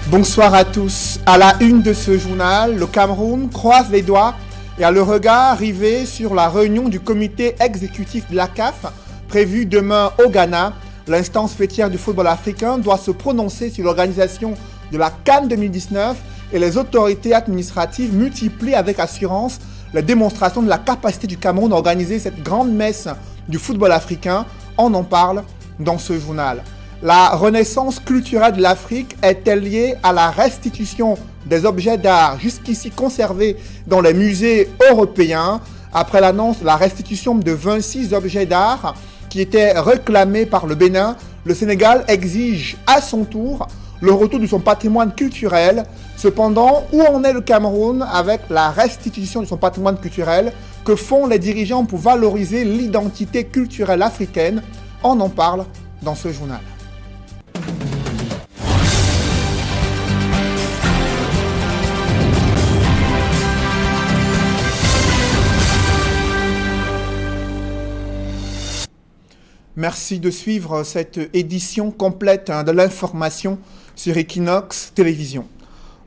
Bonsoir à tous. À la une de ce journal, le Cameroun croise les doigts et a le regard rivé sur la réunion du comité exécutif de la CAF prévue demain au Ghana. L'instance fêtière du football africain doit se prononcer sur l'organisation de la CAN 2019 et les autorités administratives multiplient avec assurance la démonstration de la capacité du Cameroun à organiser cette grande messe du football africain. On en parle dans ce journal. La renaissance culturelle de l'Afrique est-elle liée à la restitution des objets d'art jusqu'ici conservés dans les musées européens? Après l'annonce de la restitution de 26 objets d'art qui étaient réclamés par le Bénin, le Sénégal exige à son tour le retour de son patrimoine culturel. Cependant, où en est le Cameroun avec la restitution de son patrimoine culturel? Que font les dirigeants pour valoriser l'identité culturelle africaine? On en parle dans ce journal. Merci de suivre cette édition complète de l'information sur Equinox Télévision.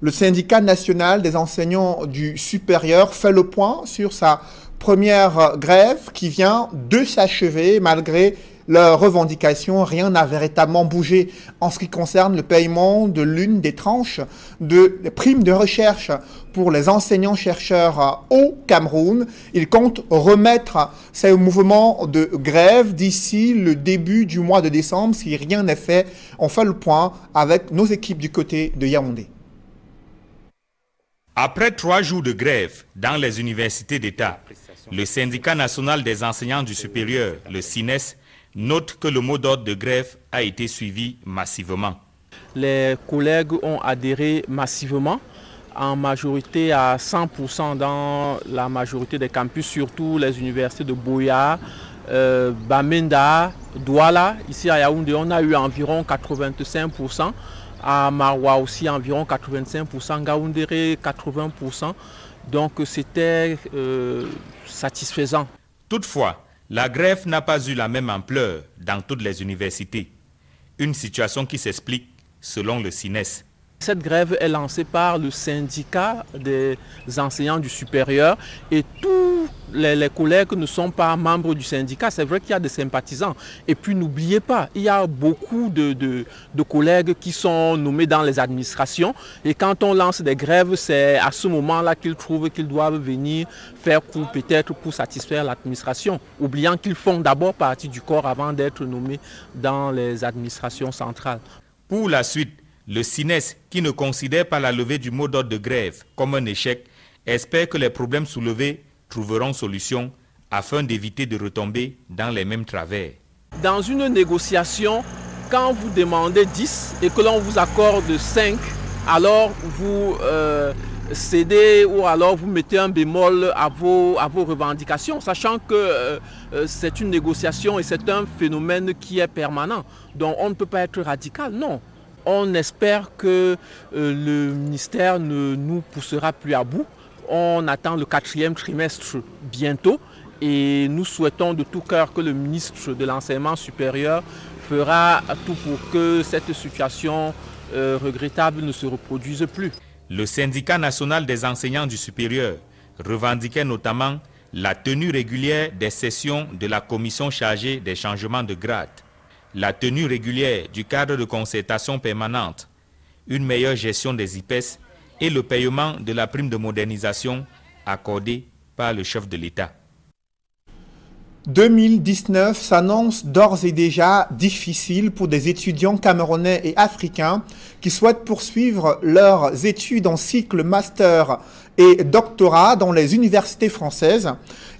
Le syndicat national des enseignants du supérieur fait le point sur sa première grève qui vient de s'achever malgré leurs revendications. Rien n'a véritablement bougé en ce qui concerne le paiement de l'une des tranches de primes de recherche pour les enseignants-chercheurs au Cameroun. Ils comptent remettre ces mouvements de grève d'ici le début du mois de décembre. Si rien n'est fait, on fait le point avec nos équipes du côté de Yaoundé. Après 3 jours de grève dans les universités d'État, le syndicat national des enseignants du supérieur, le SINES, note que le mot d'ordre de grève a été suivi massivement. Les collègues ont adhéré massivement, en majorité à 100% dans la majorité des campus, surtout les universités de Boya, Bamenda, Douala. Ici à Yaoundé, on a eu environ 85%. À Maroua aussi environ 85%, Gaoundéré 80%. Donc c'était satisfaisant. Toutefois, la grève n'a pas eu la même ampleur dans toutes les universités. Une situation qui s'explique selon le SINES. Cette grève est lancée par le syndicat des enseignants du supérieur et tous les collègues ne sont pas membres du syndicat. C'est vrai qu'il y a des sympathisants. Et puis n'oubliez pas, il y a beaucoup de collègues qui sont nommés dans les administrations. Et quand on lance des grèves, c'est à ce moment-là qu'ils trouvent qu'ils doivent venir faire coup peut-être pour satisfaire l'administration, oubliant qu'ils font d'abord partie du corps avant d'être nommés dans les administrations centrales. Pour la suite, le SINES, qui ne considère pas la levée du mot d'ordre de grève comme un échec, espère que les problèmes soulevés trouveront solution afin d'éviter de retomber dans les mêmes travers. Dans une négociation, quand vous demandez 10 et que l'on vous accorde 5, alors vous cédez ou alors vous mettez un bémol à vos revendications, sachant que c'est une négociation et c'est un phénomène qui est permanent. Donc on ne peut pas être radical, non. On espère que le ministère ne nous poussera plus à bout. On attend le 4e trimestre bientôt et nous souhaitons de tout cœur que le ministre de l'enseignement supérieur fera tout pour que cette situation regrettable ne se reproduise plus. Le syndicat national des enseignants du supérieur revendiquait notamment la tenue régulière des sessions de la commission chargée des changements de grade, la tenue régulière du cadre de concertation permanente, une meilleure gestion des IPES et le paiement de la prime de modernisation accordée par le chef de l'État. 2019 s'annonce d'ores et déjà difficile pour des étudiants camerounais et africains qui souhaitent poursuivre leurs études en cycle master et doctorat dans les universités françaises.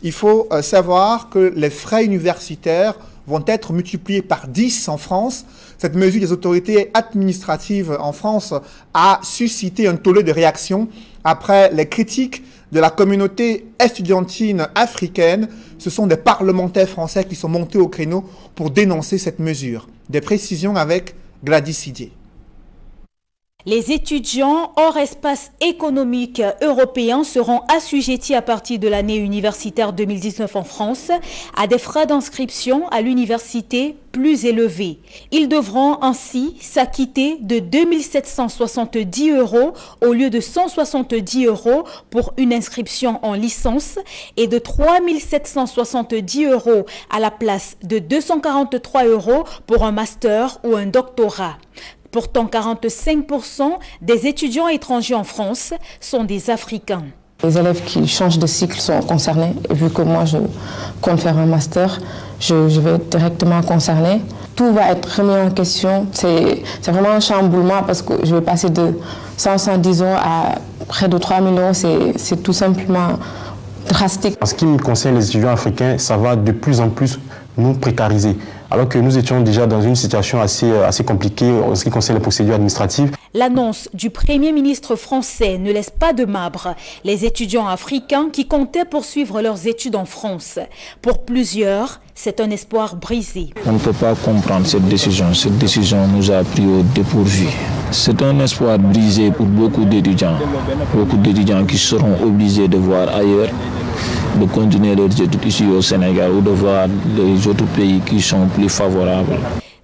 Il faut savoir que les frais universitaires vont être multipliés par 10 en France. Cette mesure des autorités administratives en France a suscité un tollé de réactions après les critiques de la communauté estudiantine africaine. Ce sont des parlementaires français qui sont montés au créneau pour dénoncer cette mesure. Des précisions avec Gladys Sidier. Les étudiants hors espace économique européen seront assujettis à partir de l'année universitaire 2019 en France à des frais d'inscription à l'université plus élevés. Ils devront ainsi s'acquitter de 2 770 € au lieu de 170 € pour une inscription en licence et de 3 770 € à la place de 243 € pour un master ou un doctorat. Pourtant, 45% des étudiants étrangers en France sont des Africains. Les élèves qui changent de cycle sont concernés. Et vu que moi, je compte faire un master, je vais être directement concernée. Tout va être remis en question. C'est vraiment un chamboulement parce que je vais passer de 110 € à près de 3 000 €. C'est tout simplement drastique. En ce qui me concerne, les étudiants africains, ça va de plus en plus nous précariser. Alors que nous étions déjà dans une situation assez compliquée en ce qui concerne les procédures administratives. L'annonce du Premier ministre français ne laisse pas de marbre les étudiants africains qui comptaient poursuivre leurs études en France. Pour plusieurs, c'est un espoir brisé. On ne peut pas comprendre cette décision. Cette décision nous a pris au dépourvu. C'est un espoir brisé pour beaucoup d'étudiants qui seront obligés de voir ailleurs, de continuer leurs études ici au Sénégal ou de voir les autres pays qui sont plus favorables.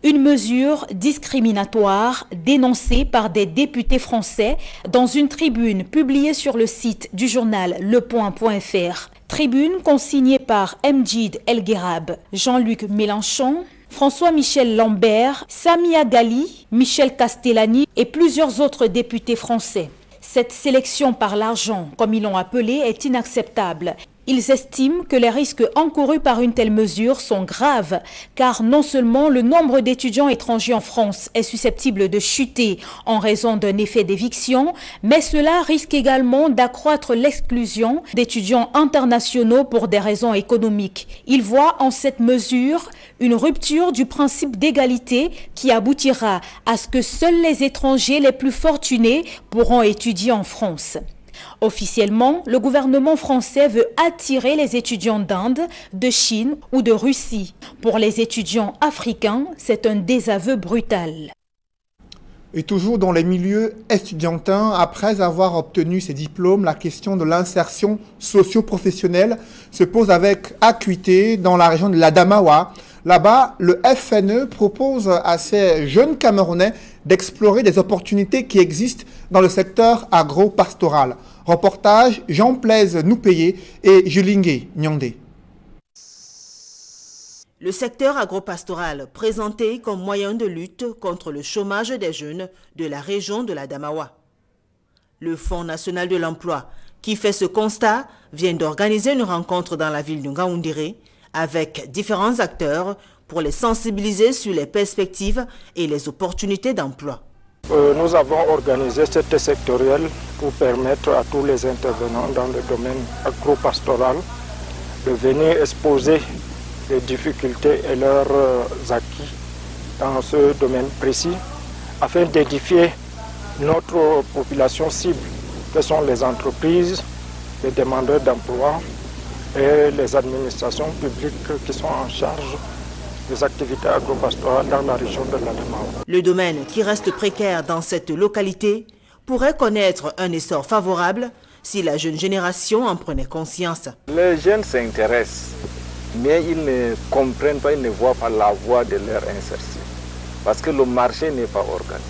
Une mesure discriminatoire dénoncée par des députés français dans une tribune publiée sur le site du journal lepoint.fr. Tribune consignée par Mjid El Guerab, Jean-Luc Mélenchon, François-Michel Lambert, Samia Ghali, Michel Castellani et plusieurs autres députés français. Cette sélection par l'argent, comme ils l'ont appelé, est inacceptable. Ils estiment que les risques encourus par une telle mesure sont graves, car non seulement le nombre d'étudiants étrangers en France est susceptible de chuter en raison d'un effet d'éviction, mais cela risque également d'accroître l'exclusion d'étudiants internationaux pour des raisons économiques. Ils voient en cette mesure une rupture du principe d'égalité qui aboutira à ce que seuls les étrangers les plus fortunés pourront étudier en France. Officiellement, le gouvernement français veut attirer les étudiants d'Inde, de Chine ou de Russie. Pour les étudiants africains, c'est un désaveu brutal. Et toujours dans les milieux estudiantins, après avoir obtenu ses diplômes, la question de l'insertion socio-professionnelle se pose avec acuité dans la région de l'Adamawa. Là-bas, le FNE propose à ces jeunes Camerounais d'explorer des opportunités qui existent dans le secteur agro-pastoral. Reportage Jean-Blaise Noupayé et Julingue Nyandé. Le secteur agropastoral présenté comme moyen de lutte contre le chômage des jeunes de la région de l'Adamawa. Le Fonds national de l'emploi, qui fait ce constat, vient d'organiser une rencontre dans la ville de Ngaoundéré avec différents acteurs pour les sensibiliser sur les perspectives et les opportunités d'emploi. Nous avons organisé cette sectorielle pour permettre à tous les intervenants dans le domaine agro-pastoral de venir exposer les difficultés et leurs acquis dans ce domaine précis afin d'édifier notre population cible, que sont les entreprises, les demandeurs d'emploi et les administrations publiques qui sont en charge des activités agro-pastorales dans la région de l'Adamawa. Le domaine qui reste précaire dans cette localité pourrait connaître un essor favorable si la jeune génération en prenait conscience. Les jeunes s'intéressent, mais ils ne comprennent pas, ils ne voient pas la voie de leur insertion. Parce que le marché n'est pas organisé.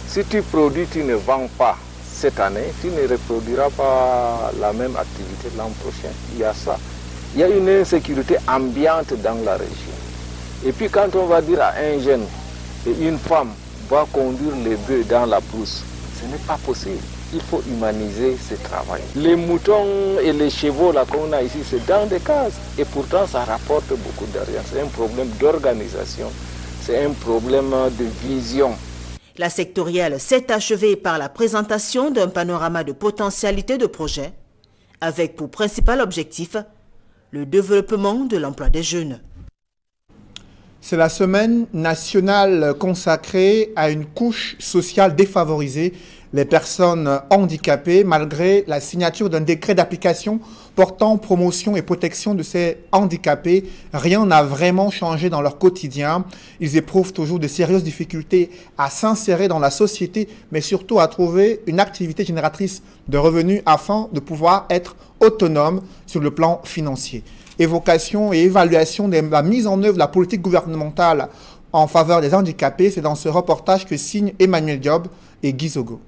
Si tu produis, tu ne vends pas cette année, tu ne reproduiras pas la même activité l'an prochain. Il y a ça. Il y a une insécurité ambiante dans la région. Et puis quand on va dire à un jeune et une femme va conduire les bœufs dans la brousse, ce n'est pas possible. Il faut humaniser ce travail. Les moutons et les chevaux qu'on a ici, c'est dans des cases. Et pourtant, ça rapporte beaucoup d'argent. C'est un problème d'organisation, c'est un problème de vision. La sectorielle s'est achevée par la présentation d'un panorama de potentialités de projets, avec pour principal objectif le développement de l'emploi des jeunes. C'est la semaine nationale consacrée à une couche sociale défavorisée les personnes handicapées malgré la signature d'un décret d'application portant promotion et protection de ces handicapés. Rien n'a vraiment changé dans leur quotidien. Ils éprouvent toujours de sérieuses difficultés à s'insérer dans la société, mais surtout à trouver une activité génératrice de revenus afin de pouvoir être autonomes sur le plan financier. Évocation et évaluation de la mise en œuvre de la politique gouvernementale en faveur des handicapés, c'est dans ce reportage que signent Emmanuel Diop et Guy Zogo.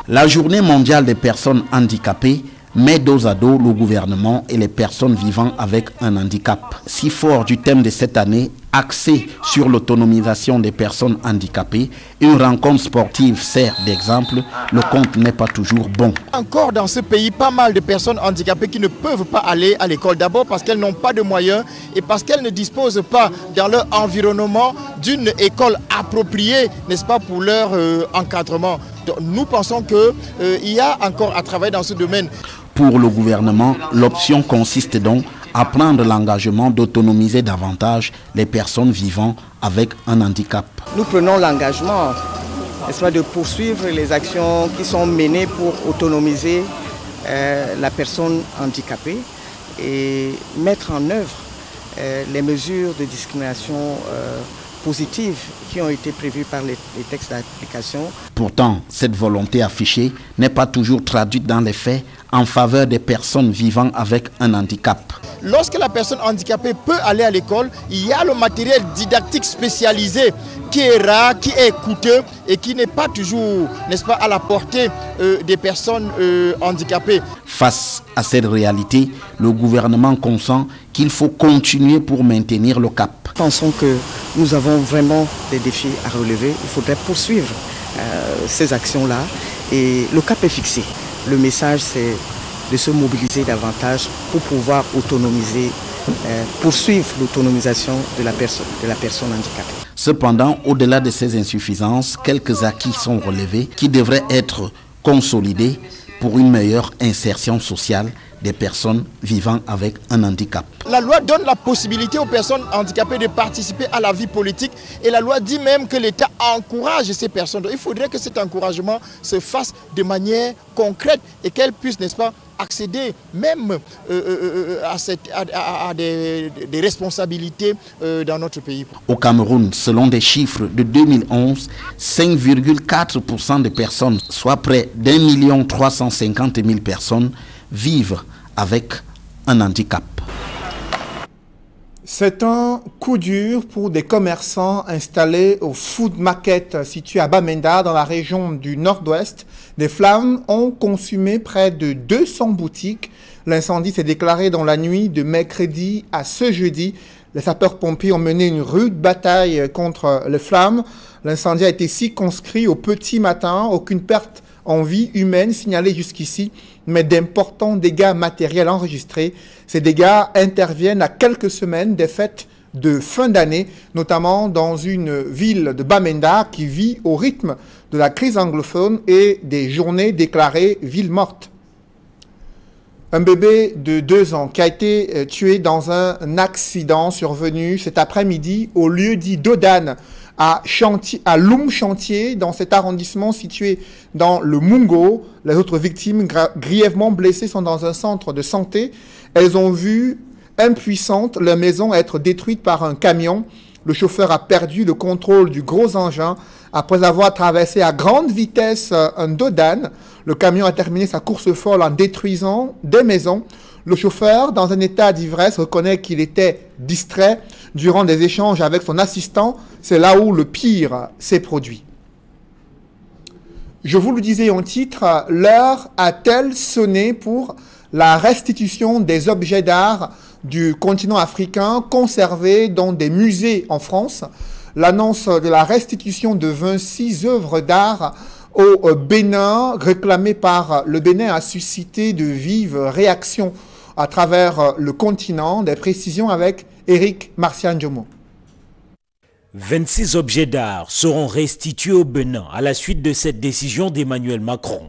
La journée mondiale des personnes handicapées met dos à dos le gouvernement et les personnes vivant avec un handicap. Si fort du thème de cette année, axé sur l'autonomisation des personnes handicapées, une rencontre sportive sert d'exemple, le compte n'est pas toujours bon. Encore dans ce pays, pas mal de personnes handicapées qui ne peuvent pas aller à l'école. D'abord parce qu'elles n'ont pas de moyens et parce qu'elles ne disposent pas dans leur environnement d'une école appropriée, n'est-ce pas, pour leur encadrement. Donc, nous pensons qu'il y a encore à travailler dans ce domaine. Pour le gouvernement, l'option consiste donc à prendre l'engagement d'autonomiser davantage les personnes vivant avec un handicap. Nous prenons l'engagement, n'est-ce pas, de poursuivre les actions qui sont menées pour autonomiser la personne handicapée et mettre en œuvre les mesures de discrimination positives qui ont été prévues par les textes d'application. Pourtant, cette volonté affichée n'est pas toujours traduite dans les faits en faveur des personnes vivant avec un handicap. Lorsque la personne handicapée peut aller à l'école, il y a le matériel didactique spécialisé qui est rare, qui est coûteux et qui n'est pas toujours, n'est-ce pas, à la portée des personnes handicapées. Face à cette réalité, le gouvernement consent qu'il faut continuer pour maintenir le cap. Pensons que nous avons vraiment des défis à relever. Il faudrait poursuivre ces actions-là et le cap est fixé. Le message, c'est de se mobiliser davantage pour pouvoir autonomiser, poursuivre l'autonomisation de la personne handicapée. Cependant, au-delà de ces insuffisances, quelques acquis sont relevés qui devraient être consolidés pour une meilleure insertion sociale des personnes vivant avec un handicap. La loi donne la possibilité aux personnes handicapées de participer à la vie politique et la loi dit même que l'État encourage ces personnes. Donc, il faudrait que cet encouragement se fasse de manière concrète et qu'elles puissent, n'est-ce pas, accéder même à des responsabilités dans notre pays. Au Cameroun, selon des chiffres de 2011, 5,4% des personnes, soit près d'1 350 000 personnes, vivent avec un handicap. C'est un coup dur pour des commerçants installés au Food Market situé à Bamenda dans la région du Nord-Ouest. Des flammes ont consumé près de 200 boutiques. L'incendie s'est déclaré dans la nuit de mercredi à ce jeudi. Les sapeurs-pompiers ont mené une rude bataille contre les flammes. L'incendie a été circonscrit au petit matin. Aucune perte en vie humaine signalée jusqu'ici, mais d'importants dégâts matériels enregistrés. Ces dégâts interviennent à quelques semaines des fêtes de fin d'année, notamment dans une ville de Bamenda qui vit au rythme de la crise anglophone et des journées déclarées ville morte. Un bébé de 2 ans qui a été tué dans un accident survenu cet après-midi au lieu dit d'Odane, à Loum Chantier, dans cet arrondissement situé dans le Mungo. Les autres victimes grièvement blessées sont dans un centre de santé. Elles ont vu impuissantes leur maison être détruite par un camion. Le chauffeur a perdu le contrôle du gros engin après avoir traversé à grande vitesse un dodane. Le camion a terminé sa course folle en détruisant des maisons. Le chauffeur, dans un état d'ivresse, reconnaît qu'il était distrait durant des échanges avec son assistant. C'est là où le pire s'est produit. Je vous le disais en titre, l'heure a-t-elle sonné pour la restitution des objets d'art du continent africain conservés dans des musées en France? L'annonce de la restitution de 26 œuvres d'art au Bénin, réclamée par le Bénin, a suscité de vives réactions à travers le continent. Des précisions avec Éric Marcian-Djomo. 26 objets d'art seront restitués au Bénin à la suite de cette décision d'Emmanuel Macron.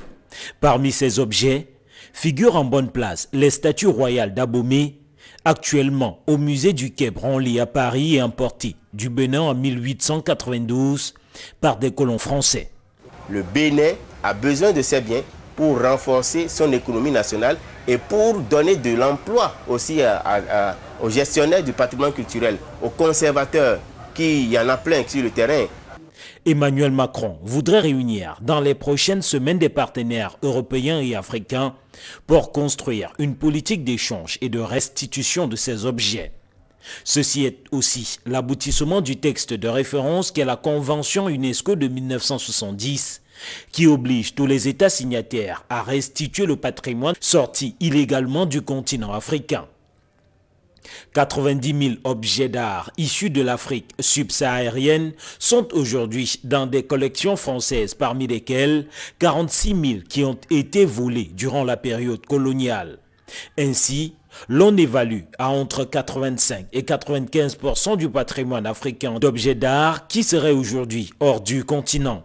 Parmi ces objets figurent en bonne place les statues royales d'Abomey, actuellement au musée du Quai Branly à Paris et importées du Bénin en 1892, par des colons français. Le Bénin a besoin de ces biens pour renforcer son économie nationale et pour donner de l'emploi aussi aux gestionnaires du patrimoine culturel, aux conservateurs, qui y en a plein sur le terrain. Emmanuel Macron voudrait réunir dans les prochaines semaines des partenaires européens et africains pour construire une politique d'échange et de restitution de ces objets. Ceci est aussi l'aboutissement du texte de référence qu'est la Convention UNESCO de 1970, qui oblige tous les États signataires à restituer le patrimoine sorti illégalement du continent africain. 90 000 objets d'art issus de l'Afrique subsaharienne sont aujourd'hui dans des collections françaises, parmi lesquelles 46 000 qui ont été volés durant la période coloniale. Ainsi, l'on évalue à entre 85 et 95% du patrimoine africain d'objets d'art qui serait aujourd'hui hors du continent.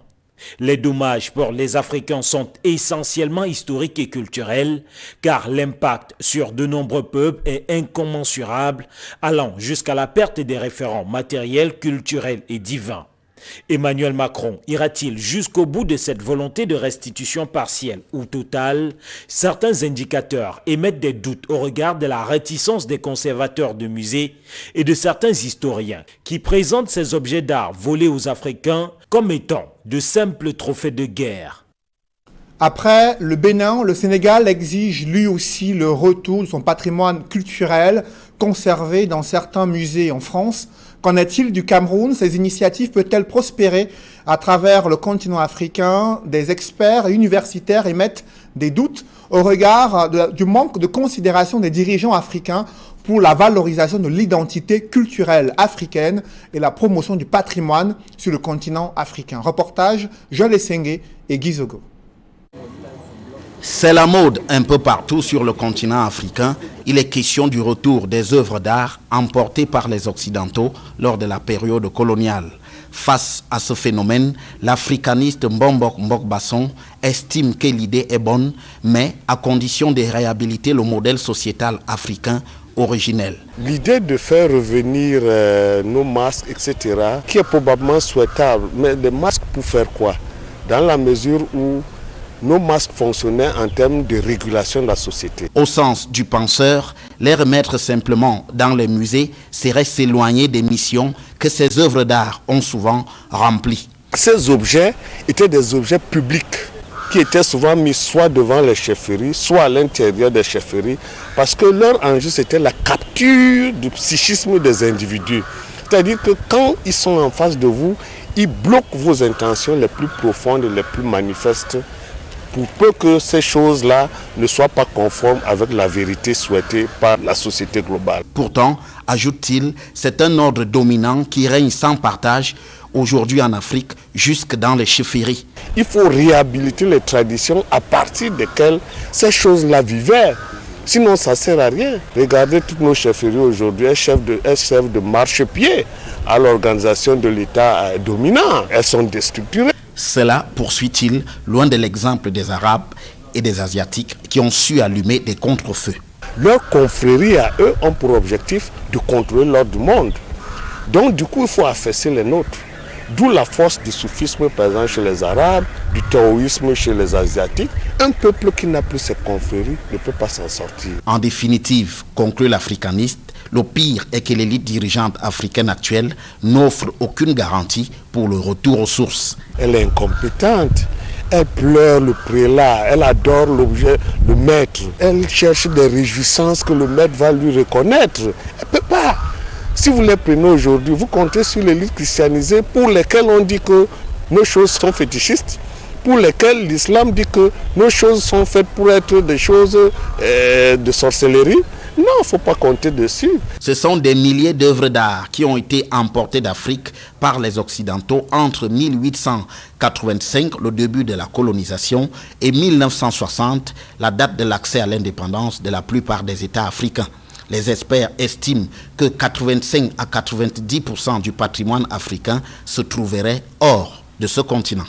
Les dommages pour les Africains sont essentiellement historiques et culturels, car l'impact sur de nombreux peuples est incommensurable, allant jusqu'à la perte des référents matériels, culturels et divins. Emmanuel Macron ira-t-il jusqu'au bout de cette volonté de restitution partielle ou totale? Certains indicateurs émettent des doutes au regard de la réticence des conservateurs de musées et de certains historiens qui présentent ces objets d'art volés aux Africains comme étant de simples trophées de guerre. Après le Bénin, le Sénégal exige lui aussi le retour de son patrimoine culturel conservé dans certains musées en France. Qu'en est-il du Cameroun? Ces initiatives peuvent-elles prospérer à travers le continent africain? Des experts et universitaires émettent des doutes au regard du manque de considération des dirigeants africains pour la valorisation de l'identité culturelle africaine et la promotion du patrimoine sur le continent africain. Reportage Joël Essengue et Guy Zogo. C'est la mode un peu partout sur le continent africain. Il est question du retour des œuvres d'art emportées par les Occidentaux lors de la période coloniale. Face à ce phénomène, l'africaniste Mbombok Mbokbasson estime que l'idée est bonne, mais à condition de réhabiliter le modèle sociétal africain originel. L'idée de faire revenir nos masques, etc., qui est probablement souhaitable, mais des masques pour faire quoi? Dans la mesure où nos masques fonctionnaient en termes de régulation de la société. Au sens du penseur, les remettre simplement dans les musées serait s'éloigner des missions que ces œuvres d'art ont souvent remplies. Ces objets étaient des objets publics qui étaient souvent mis soit devant les chefferies, soit à l'intérieur des chefferies, parce que leur enjeu c'était la capture du psychisme des individus. C'est-à-dire que quand ils sont en face de vous, ils bloquent vos intentions les plus profondes, les plus manifestes, pour peu que ces choses-là ne soient pas conformes avec la vérité souhaitée par la société globale. Pourtant, ajoute-t-il, c'est un ordre dominant qui règne sans partage aujourd'hui en Afrique, jusque dans les chefferies. Il faut réhabiliter les traditions à partir desquelles ces choses-là vivaient. Sinon, ça ne sert à rien. Regardez toutes nos chefferies aujourd'hui, elles servent de marchepied à l'organisation de l'État dominant. Elles sont déstructurées. Cela, poursuit-il, loin de l'exemple des Arabes et des Asiatiques qui ont su allumer des contre-feux. Leurs confréries à eux ont pour objectif de contrôler l'ordre du monde. Donc du coup, il faut affaisser les nôtres. D'où la force du soufisme présent chez les Arabes, du taoïsme chez les Asiatiques. Un peuple qui n'a plus ses confréries ne peut pas s'en sortir. En définitive, conclut l'africaniste, le pire est que l'élite dirigeante africaine actuelle n'offre aucune garantie pour le retour aux sources. Elle est incompétente. Elle pleure le prélat, elle adore l'objet, le maître. Elle cherche des réjouissances que le maître va lui reconnaître. Elle ne peut pas. Si vous les prenez aujourd'hui, vous comptez sur l'élite christianisée pour lesquelles on dit que nos choses sont fétichistes, pour lesquelles l'islam dit que nos choses sont faites pour être des choses de sorcellerie. Non, il ne faut pas compter dessus. Ce sont des milliers d'œuvres d'art qui ont été emportées d'Afrique par les Occidentaux entre 1885, le début de la colonisation, et 1960, la date de l'accès à l'indépendance de la plupart des États africains. Les experts estiment que 85 à 90% du patrimoine africain se trouverait hors de ce continent.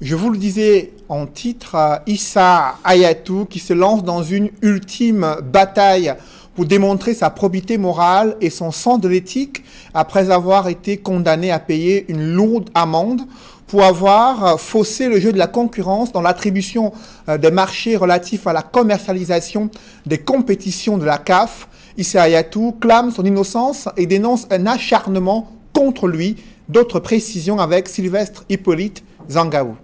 Je vous le disais en titre, Issa Hayatou qui se lance dans une ultime bataille pour démontrer sa probité morale et son sens de l'éthique après avoir été condamné à payer une lourde amende pour avoir faussé le jeu de la concurrence dans l'attribution des marchés relatifs à la commercialisation des compétitions de la CAF. Issa Hayatou clame son innocence et dénonce un acharnement contre lui. D'autres précisions avec Sylvestre Hippolyte Zangaou.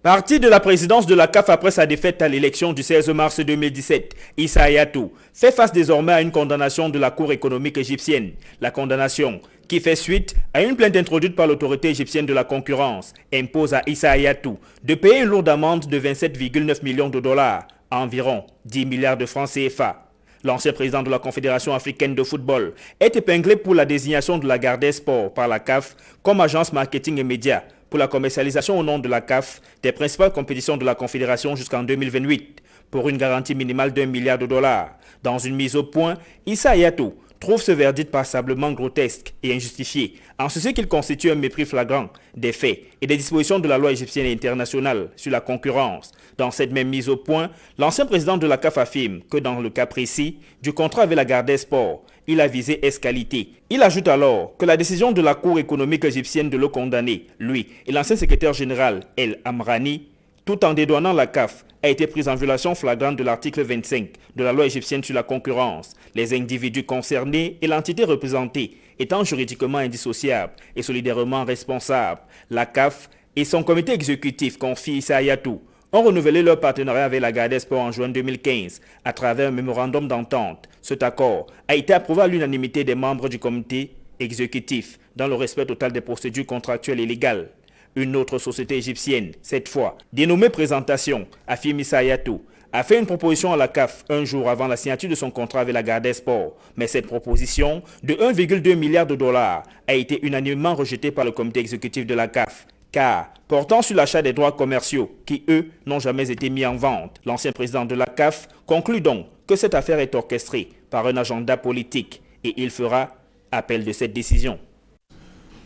Parti de la présidence de la CAF après sa défaite à l'élection du 16 mars 2017, Issa Hayatou fait face désormais à une condamnation de la Cour économique égyptienne. La condamnation, qui fait suite à une plainte introduite par l'autorité égyptienne de la concurrence, impose à Issa Hayatou de payer une lourde amende de 27,9 millions de dollars, environ 10 milliards de francs CFA. L'ancien président de la Confédération africaine de football est épinglé pour la désignation de la Garde des Sports par la CAF comme agence marketing et médias pour la commercialisation au nom de la CAF des principales compétitions de la Confédération jusqu'en 2028 pour une garantie minimale d'1 milliard de dollars. Dans une mise au point, Issa Hayatou trouve ce verdict passablement grotesque et injustifié, en ceci qu'il constitue un mépris flagrant des faits et des dispositions de la loi égyptienne et internationale sur la concurrence. Dans cette même mise au point, l'ancien président de la CAF affirme que dans le cas précis du contrat avec la Garde des Sports, il a visé escalité. Il ajoute alors que la décision de la Cour économique égyptienne de le condamner, lui et l'ancien secrétaire général El Amrani, tout en dédouanant la CAF, a été prise en violation flagrante de l'article 25 de la loi égyptienne sur la concurrence, les individus concernés et l'entité représentée étant juridiquement indissociables et solidairement responsables. La CAF et son comité exécutif confie Issa Hayatou ont renouvelé leur partenariat avec la Garde des Sports en juin 2015 à travers un mémorandum d'entente. Cet accord a été approuvé à l'unanimité des membres du comité exécutif dans le respect total des procédures contractuelles et légales. Une autre société égyptienne, cette fois dénommée Présentation, affirme Issa Hayatou, a fait une proposition à la CAF un jour avant la signature de son contrat avec la Garde des Sports. Mais cette proposition de 1,2 milliard de dollars a été unanimement rejetée par le comité exécutif de la CAF, car portant sur l'achat des droits commerciaux qui, eux, n'ont jamais été mis en vente. L'ancien président de la CAF conclut donc que cette affaire est orchestrée par un agenda politique et il fera appel de cette décision.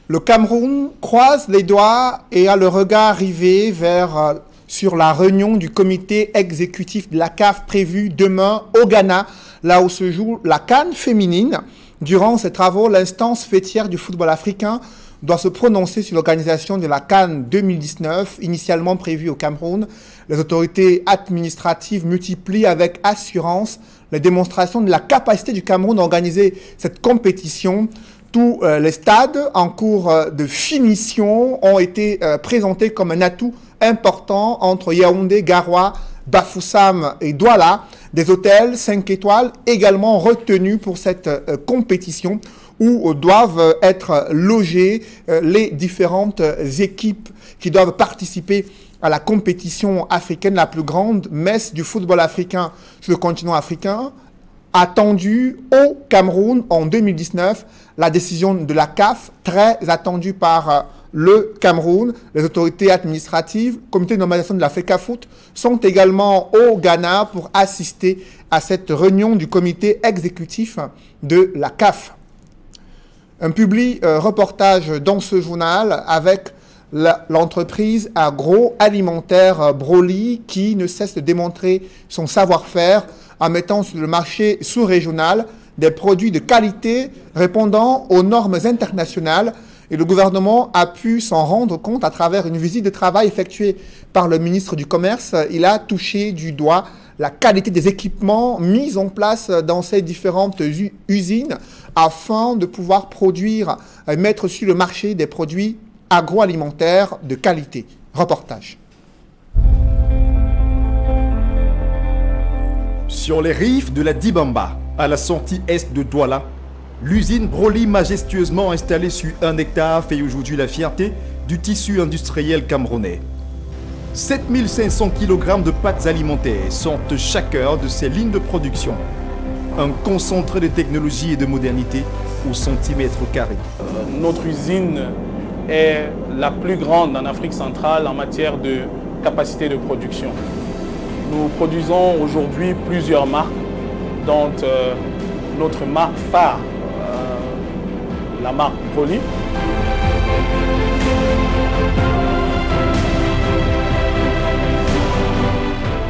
Le Cameroun croise les doigts et a le regard rivé sur la réunion du comité exécutif de la CAF prévue demain au Ghana, là où se joue la CAN féminine. Durant ces travaux, l'instance fêtière du football africain doit se prononcer sur l'organisation de la CAN 2019, initialement prévue au Cameroun. Les autorités administratives multiplient avec assurance les démonstrations de la capacité du Cameroun à organiser cette compétition. Tous les stades en cours de finition ont été présentés comme un atout important entre Yaoundé, Garoua, Bafoussam et Douala. Des hôtels 5 étoiles également retenus pour cette compétition où doivent être logées les différentes équipes qui doivent participer à la compétition africaine, la plus grande messe du football africain sur le continent africain, attendue au Cameroun en 2019. La décision de la CAF, très attendue par le Cameroun, les autorités administratives, le comité de normalisation de la FECAFOOT, sont également au Ghana pour assister à cette réunion du comité exécutif de la CAF. Un reportage dans ce journal avec l'entreprise agroalimentaire Broly qui ne cesse de démontrer son savoir-faire en mettant sur le marché sous-régional des produits de qualité répondant aux normes internationales. Et le gouvernement a pu s'en rendre compte à travers une visite de travail effectuée par le ministre du Commerce. Il a touché du doigt la qualité des équipements mis en place dans ces différentes usines afin de pouvoir produire et mettre sur le marché des produits agroalimentaires de qualité. Reportage. Sur les rives de la Dibamba, à la sortie est de Douala, l'usine Broly, majestueusement installée sur 1 hectare, fait aujourd'hui la fierté du tissu industriel camerounais. 7500 kg de pâtes alimentaires sortent chaque heure de ces lignes de production. Un concentré de technologie et de modernité au centimètre carré. Notre usine est la plus grande en Afrique centrale en matière de capacité de production. Nous produisons aujourd'hui plusieurs marques, dont notre marque phare, la marque Broly.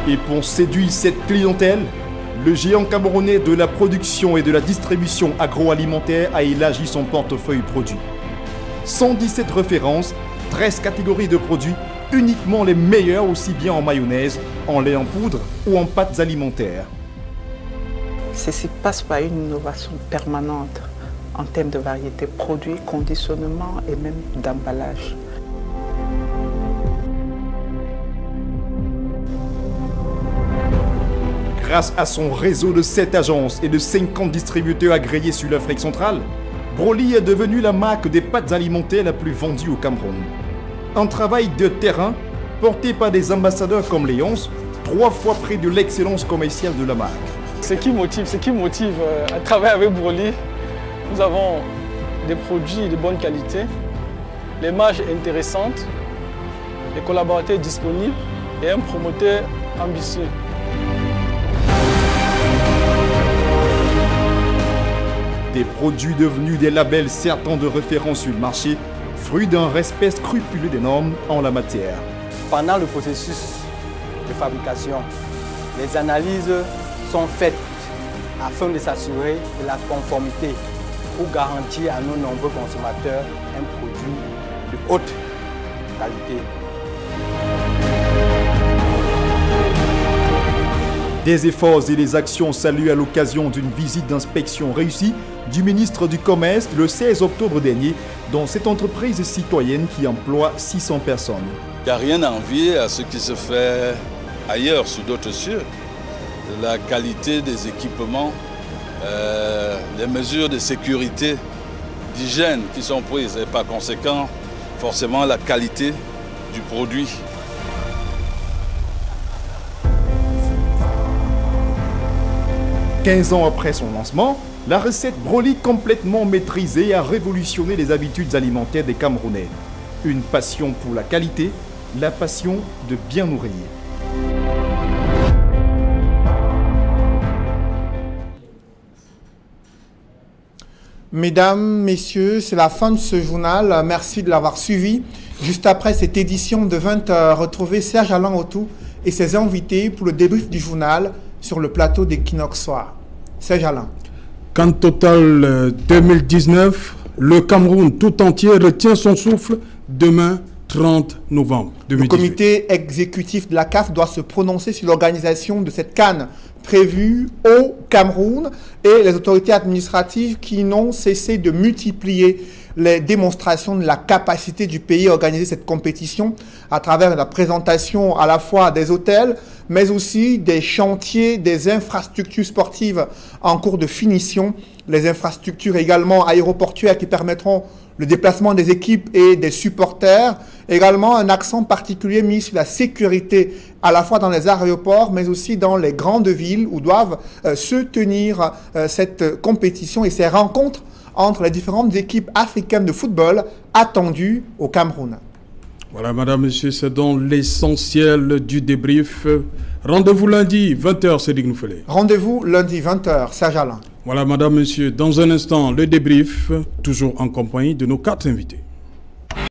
Et pour séduire cette clientèle, le géant camerounais de la production et de la distribution agroalimentaire a élargi son portefeuille produit. 117 références, 13 catégories de produits, uniquement les meilleurs aussi bien en mayonnaise, en lait en poudre ou en pâtes alimentaires. Ceci passe par une innovation permanente en termes de variété produits, conditionnement et même d'emballage. Grâce à son réseau de 7 agences et de 50 distributeurs agréés sur l'Afrique centrale, Broly est devenu la marque des pâtes alimentaires la plus vendue au Cameroun. Un travail de terrain porté par des ambassadeurs comme Léonce, 3 fois près de l'excellence commerciale de la marque. Ce qui motive à travailler avec Broly, nous avons des produits de bonne qualité, les marges intéressantes, les collaborateurs disponibles et un promoteur ambitieux. Des produits devenus des labels certains de référence sur le marché, fruit d'un respect scrupuleux des normes en la matière. Pendant le processus de fabrication, les analyses sont faites afin de s'assurer de la conformité pour garantir à nos nombreux consommateurs un produit de haute qualité. Des efforts et des actions salués à l'occasion d'une visite d'inspection réussie du ministre du Commerce le 16 octobre dernier dans cette entreprise citoyenne qui emploie 600 personnes. Il n'y a rien à envier à ce qui se fait ailleurs, sous d'autres cieux. La qualité des équipements, les mesures de sécurité, d'hygiène qui sont prises et par conséquent, forcément la qualité du produit. « 15 ans après son lancement, la recette Broly complètement maîtrisée a révolutionné les habitudes alimentaires des Camerounais. Une passion pour la qualité, la passion de bien nourrir. Mesdames, messieurs, c'est la fin de ce journal. Merci de l'avoir suivi. Juste après cette édition de 20h, retrouvez Serge Alain Autou et ses invités pour le débrief du journal sur le plateau d'Equinox Soir. Serge Alain. Qu'en total 2019, le Cameroun tout entier retient son souffle demain 30 novembre 2018. Le comité exécutif de la CAF doit se prononcer sur l'organisation de cette CAN prévue au Cameroun et les autorités administratives qui n'ont cessé de multiplier les démonstrations de la capacité du pays à organiser cette compétition à travers la présentation à la fois des hôtels, mais aussi des chantiers, des infrastructures sportives en cours de finition, les infrastructures également aéroportuaires qui permettront le déplacement des équipes et des supporters, également un accent particulier mis sur la sécurité à la fois dans les aéroports mais aussi dans les grandes villes où doivent se tenir cette compétition et ces rencontres entre les différentes équipes africaines de football attendues au Cameroun. Voilà, madame, monsieur, c'est donc l'essentiel du débrief. Rendez-vous lundi, 20h, c'est Dignoufélé. Rendez-vous lundi, 20h, Serge Alain. Voilà, madame, monsieur, dans un instant, le débrief, toujours en compagnie de nos 4 invités.